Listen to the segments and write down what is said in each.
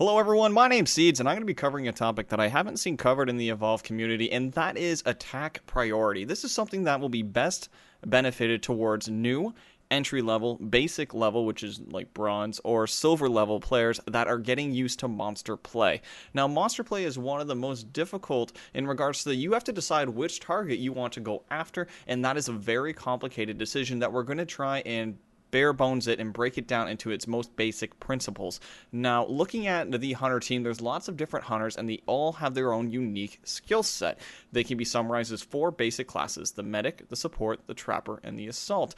Hello everyone, my name's Seeds, and I'm going to be covering a topic that I haven't seen covered in the Evolve community, and that is attack priority. This is something that will be best benefited towards new, entry level, basic level, which is like bronze, or silver level players that are getting used to monster play. Now, monster play is one of the most difficult in regards to you have to decide which target you want to go after, and that is a very complicated decision that we're going to try and bare bones it and break it down into its most basic principles. Now, looking at the hunter team, there's lots of different hunters and they all have their own unique skill set. They can be summarized as four basic classes: the medic, the support, the trapper, and the assault.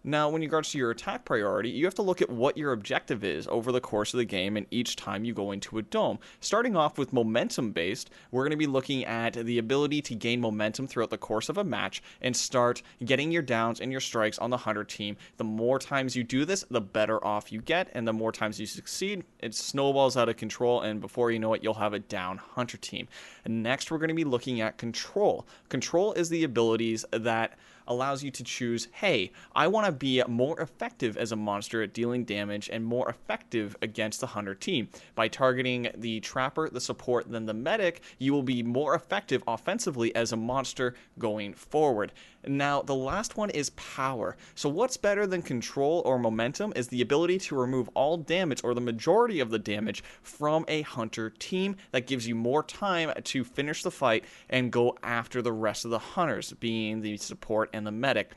Now, when regards to your attack priority, you have to look at what your objective is over the course of the game and each time you go into a dome. Starting off with momentum based, we're going to be looking at the ability to gain momentum throughout the course of a match and start getting your downs and your strikes on the hunter team. The more times you do this, the better off you get, and the more times you succeed, it snowballs out of control, and before you know it, you'll have a down hunter team. And next, we're going to be looking at control. Control is the abilities that allows you to choose, hey, I want to be more effective as a monster at dealing damage and more effective against the hunter team. By targeting the trapper, the support, then the medic, you will be more effective offensively as a monster going forward. Now, the last one is power. So what's better than control or momentum is the ability to remove all damage or the majority of the damage from a hunter team. That gives you more time to finish the fight and go after the rest of the hunters, being the support and the medic.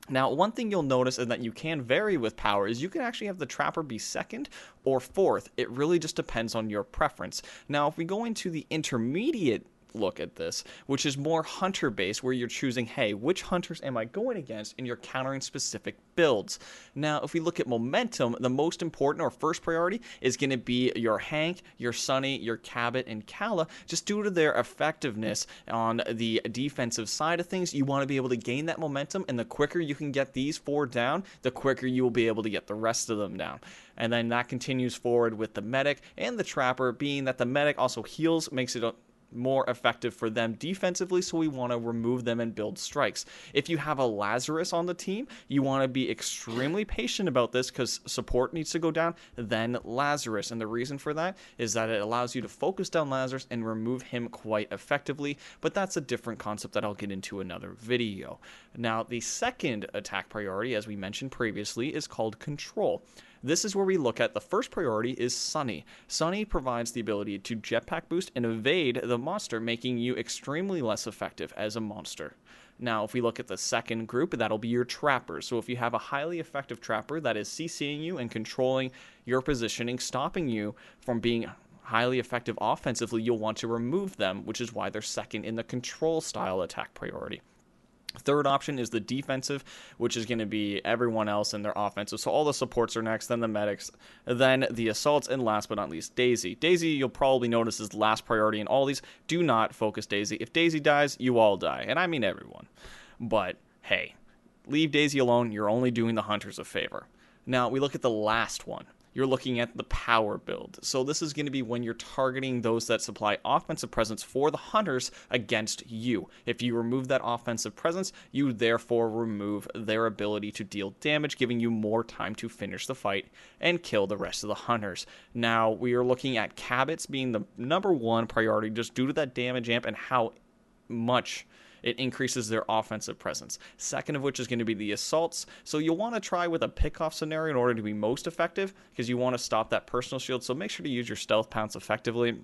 Now, one thing you'll notice is that you can vary with power is you can actually have the trapper be second or fourth. It really just depends on your preference. Now, if we go into the intermediate look at this, which is more hunter based, where you're choosing, hey, which hunters am I going against, and you're countering specific builds. Now, if we look at momentum, the most important or first priority is going to be your Hank, your Sunny, your Cabot, and Kala, just due to their effectiveness on the defensive side of things. You want to be able to gain that momentum, and the quicker you can get these four down, the quicker you will be able to get the rest of them down. And then that continues forward with the medic and the trapper, being that the medic also heals, makes it more effective for them defensively, so we want to remove them and build strikes. If you have a Lazarus on the team, you want to be extremely patient about this because support needs to go down, then Lazarus. And the reason for that is that it allows you to focus down Lazarus and remove him quite effectively, but that's a different concept that I'll get into another video. Now, the second attack priority, as we mentioned previously, is called control. This is where we look at the first priority is Sunny. Sunny provides the ability to jetpack boost and evade the monster, making you extremely less effective as a monster. Now, if we look at the second group, that'll be your trappers. So if you have a highly effective trapper that is CCing you and controlling your positioning, stopping you from being highly effective offensively, you'll want to remove them, which is why they're second in the control style attack priority. Third option is the defensive, which is going to be everyone else in their offensive. So all the supports are next, then the medics, then the assaults, and last but not least, Daisy. Daisy, you'll probably notice, is last priority in all these. Do not focus Daisy. If Daisy dies, you all die. And I mean everyone. But, hey, leave Daisy alone. You're only doing the hunters a favor. Now, we look at the last one. You're looking at the power build. So this is going to be when you're targeting those that supply offensive presence for the hunters against you. If you remove that offensive presence, you therefore remove their ability to deal damage, giving you more time to finish the fight and kill the rest of the hunters. Now, we are looking at Cabots being the number one priority just due to that damage amp and how much it increases their offensive presence. Second of which is going to be the assaults. So you'll want to try with a pick-off scenario in order to be most effective because you want to stop that personal shield. So make sure to use your stealth pounce effectively.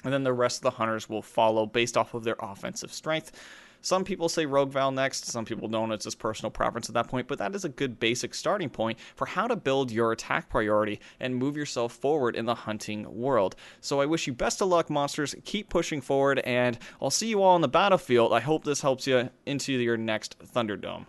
And then the rest of the hunters will follow based off of their offensive strength. Some people say Rogue Val next, some people don't. It's just personal preference at that point, but that is a good basic starting point for how to build your attack priority and move yourself forward in the hunting world. So I wish you best of luck, monsters. Keep pushing forward, and I'll see you all on the battlefield. I hope this helps you into your next Thunderdome.